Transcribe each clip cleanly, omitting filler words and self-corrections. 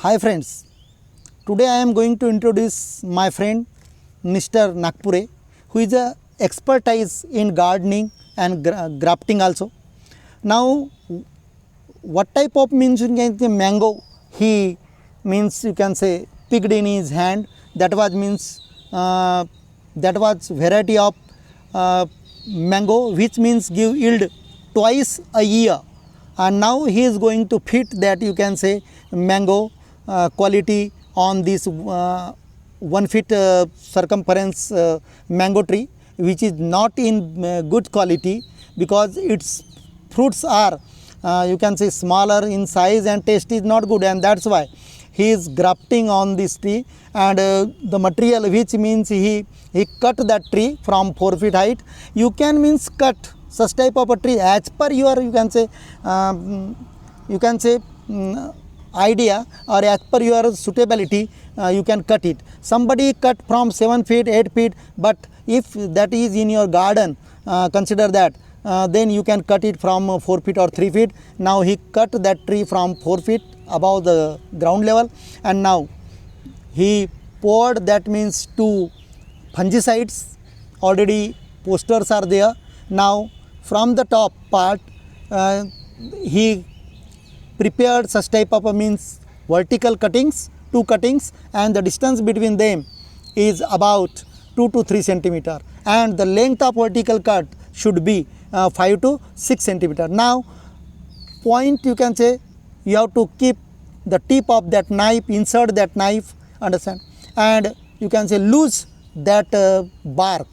Hi friends, today I am going to introduce my friend Mr. Nagpure, who is a expertise in gardening and grafting also. Now, what type of means you can say mango he means you can say picked in his hand, that was means that was variety of uh, mango which means give yield twice a year, and now he is going to fit that you can say mango quality on this 1 feet circumference mango tree, which is not in good quality because its fruits are you can say smaller in size and taste is not good, and that's why he is grafting on this tree. And the material which means he cut that tree from 4 feet height. You can means cut such type of a tree as per your you can say you can say idea, or as per your suitability you can cut it. Somebody cut from 7 feet 8 feet, but if that is in your garden, consider that then you can cut it from 4 feet or 3 feet. Now he cut that tree from 4 feet above the ground level, and now he poured that means 2 fungicides. Already posters are there. Now from the top part he prepared such type of a means vertical cuttings, 2 cuttings, and the distance between them is about 2 to 3 centimeter, and the length of vertical cut should be 5 to 6 centimeter. Now point you can say you have to keep the tip of that knife, insert that knife, understand, and you can say lose that bark.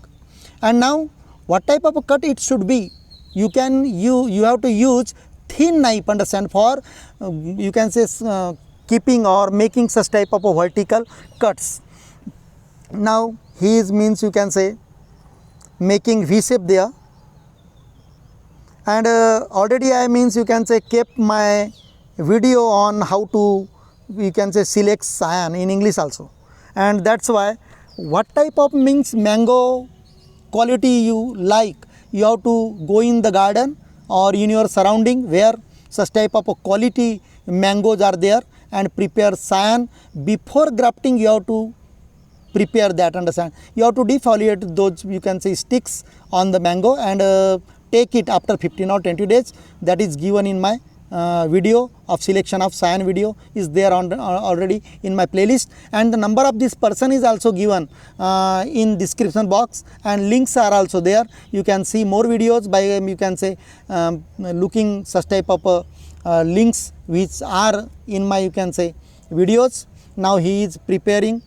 And now what type of a cut it should be, you have to use thin knife, understand, for you can say keeping or making such type of a vertical cuts. Now he is means you can say making V shape there, and already I means you can say kept my video on how to you can say select cyan in English also, and that's why what type of means mango quality you like, you have to go in the garden or in your surrounding where such type of a quality mangoes are there and prepare cyan. Before grafting you have to prepare that, understand, you have to defoliate those you can say sticks on the mango and take it after 15 or 20 days. That is given in my video of selection of cyan video is there on already in my playlist, and the number of this person is also given in description box, and links are also there. You can see more videos by you can say looking such type of links which are in my you can say videos. Now he is preparing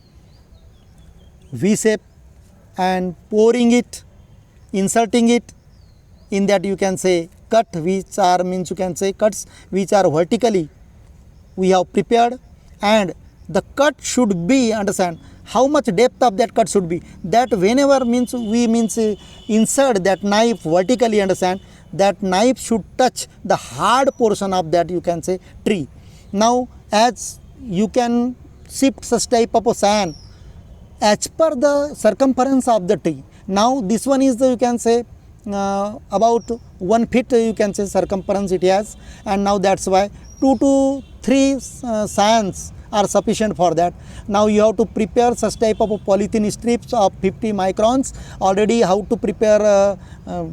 V shape and pouring it, inserting it in that you can say cut, which are means you can say cuts which are vertically we have prepared, and the cut should be, understand, how much depth of that cut should be, that whenever means we means insert that knife vertically, understand, that knife should touch the hard portion of that you can say tree. Now as you can shift such type of a cyan as per the circumference of the tree. Now this one is the you can say about 1 feet you can say circumference it has, and now that's why 2 to 3 cyans are sufficient for that. Now you have to prepare such type of polythene strips of 50 microns. Already how to prepare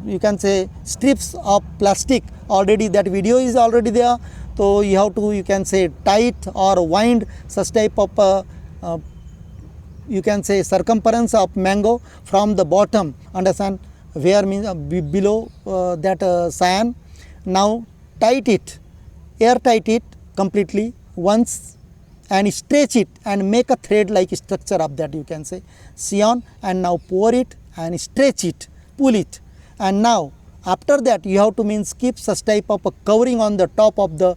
you can say strips of plastic, already that video is already there. So you have to you can say tight or wind such type of you can say circumference of mango from the bottom, understand, where means below that cyan. Now tight it, air tight it completely once, and stretch it and make a thread like structure of that you can say cyan, and now pour it and stretch it, pull it, and now after that you have to means keep such type of a covering on the top of the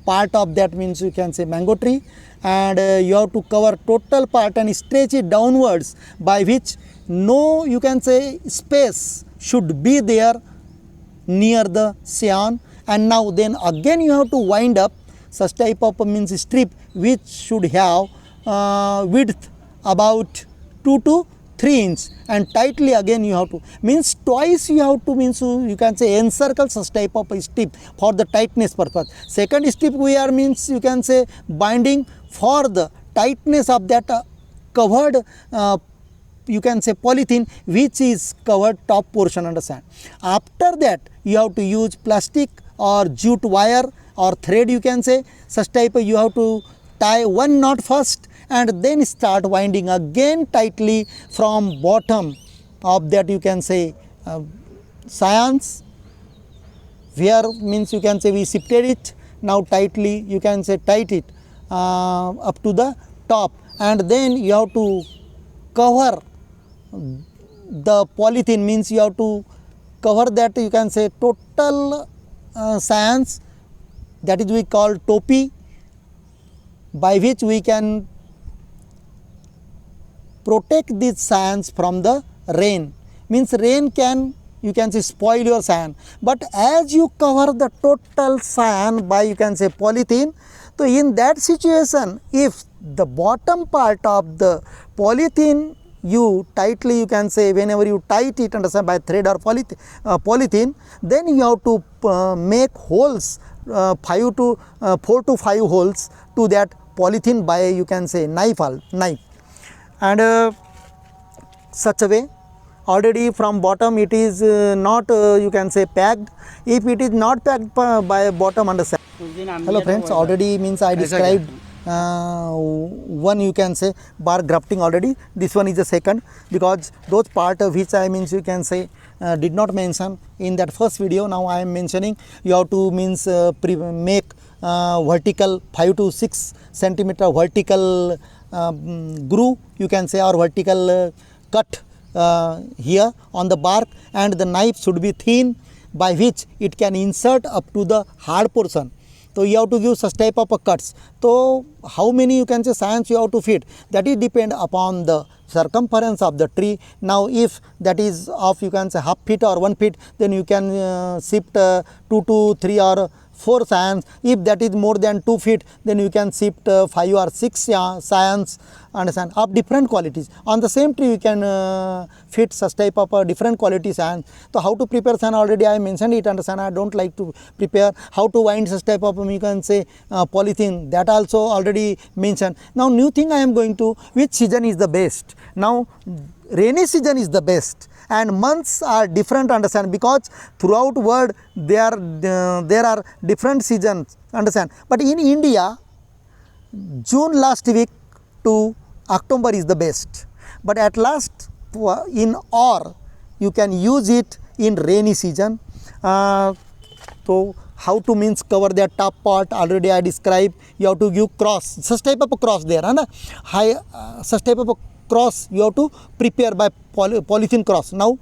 part of that means you can say mango tree, and you have to cover total part and stretch it downwards, by which no you can say space should be there near the cyan. And now then again you have to wind up such type of means strip which should have width about 2 to 3 inch, and tightly again you have to, means twice you have to, means you can say encircle such type of a strip for the tightness purpose. Second strip we are, means you can say binding for the tightness of that covered you can say polythene which is covered top portion, understand. After that you have to use plastic or jute wire or thread, you can say such type you have to tie one knot first and then start winding again tightly from bottom of that, you can say science, where means you can say we shifted it, now tightly you can say tight it up to the top, and then you have to cover the polythene, means you have to cover that, you can say total science, that is we call topi, by which we can protect this science from the rain. Means rain can, you can say spoil your cyan, but as you cover the total cyan by, you can say polythene, so in that situation if the bottom part of the polythene you tightly, you can say whenever you tight it, understand, by thread or polythene, then you have to make holes 4 to 5 holes to that polythene by, you can say knife, and such a way already from bottom it is not you can say packed. If it is not packed by bottom, understand. Hello friends, already means I described one, you can say bar grafting already. This one is the second, because those part of which I means you can say did not mention in that first video, now I am mentioning. You have to means make vertical 5 to 6 centimeter vertical groove, you can say, or vertical cut here on the bark, and the knife should be thin by which it can insert up to the hard portion. So you have to give such type of cuts. So how many, you can say, science you have to fit, that is depend upon the circumference of the tree. Now if that is of, you can say half feet or 1 feet, then you can shift 2 to 3 or 4 science. If that is more than 2 feet, then you can shift 5 or 6 science, understand, of different qualities. On the same tree you can fit such type of different quality science. So how to prepare science already I mentioned it, understand. I don't like to prepare. How to wind such type of, you can say polythene, that also already mentioned. Now new thing I am going to, which season is the best. Now rainy season is the best, and months are different, understand, because throughout world there are different seasons, understand. But in India, June last week to October is the best, but at last in or you can use it in rainy season. So how to means cover their top part already I described. You have to give cross, such type of a cross there, and such type of a cross you have to prepare by polythene cross now,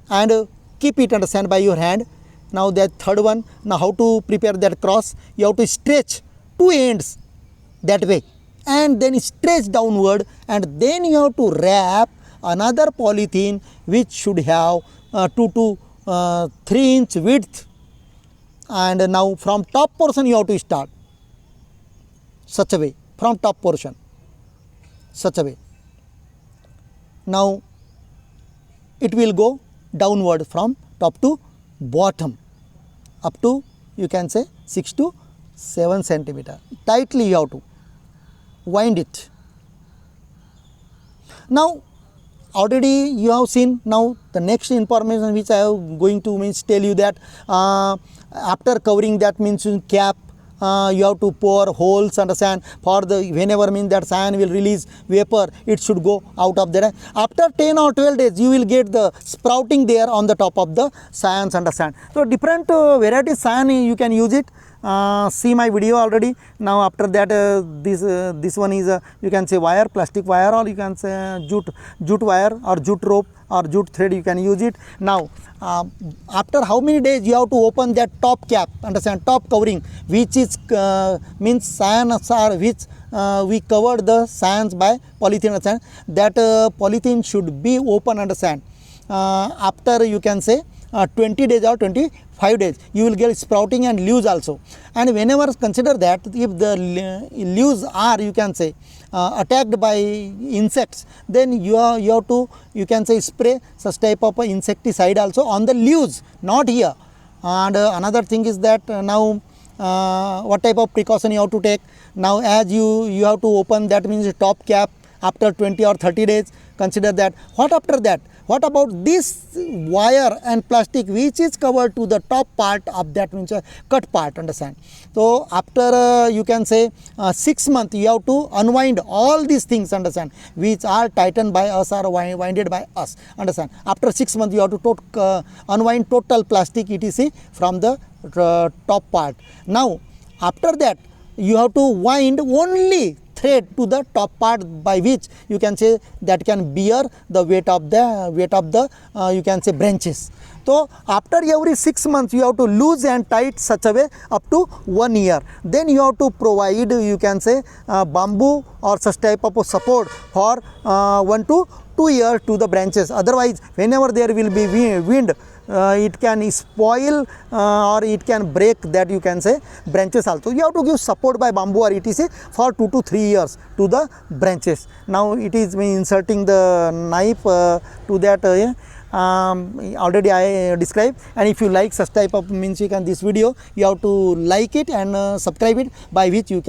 and keep it, understand, by your hand. Now that third one, now how to prepare that cross, you have to stretch 2 ends that way and then stretch downward, and then you have to wrap another polythene which should have 2 to 3 inch width, and now from top portion you have to start such a way, from top portion such a way. Now it will go downward from top to bottom up to, you can say, 6 to 7 centimeter. Tightly you have to wind it. Now already you have seen. Now the next information which I am going to means tell you that after covering that, means cap, you have to pour holes, understand, for the whenever means that cyan will release vapor, it should go out of there. After 10 or 12 days you will get the sprouting there on the top of the cyans, understand. So different variety cyan you can use it. See my video already. Now after that this one is you can say wire, plastic wire, or you can say jute wire or jute rope or jute thread, you can use it. Now after how many days you have to open that top cap, understand, top covering, which is means cyans are which we covered the cyans by polythene, understand. That polythene should be open, understand, after you can say 20 days or 25 days you will get sprouting and leaves also. And whenever consider that if the leaves are, you can say, attacked by insects, then you have to, you can say, spray such type of insecticide also on the leaves, not here. And another thing is that now what type of precaution you have to take. Now as you have to open, that means top cap after 20 or 30 days. Consider that. What after that? What about this wire and plastic which is covered to the top part of that, means cut part, understand? So after you can say 6 months you have to unwind all these things, understand, which are tightened by us or winded by us, understand. After 6 months you have to unwind total plastic etc from the top part. Now after that you have to wind only thread to the top part, by which you can say that can bear the weight of the you can say branches. So after every 6 months you have to loose and tight such a way up to 1 year. Then you have to provide, you can say, bamboo or such type of support for 1 to 2 years to the branches. Otherwise whenever there will be wind, it can spoil or it can break that, you can say, branches also. You have to give support by bamboo or etc for 2 to 3 years to the branches. Now it is me inserting the knife to that already I described. And if you like such type of means, you can, this video you have to like it and subscribe it, by which you can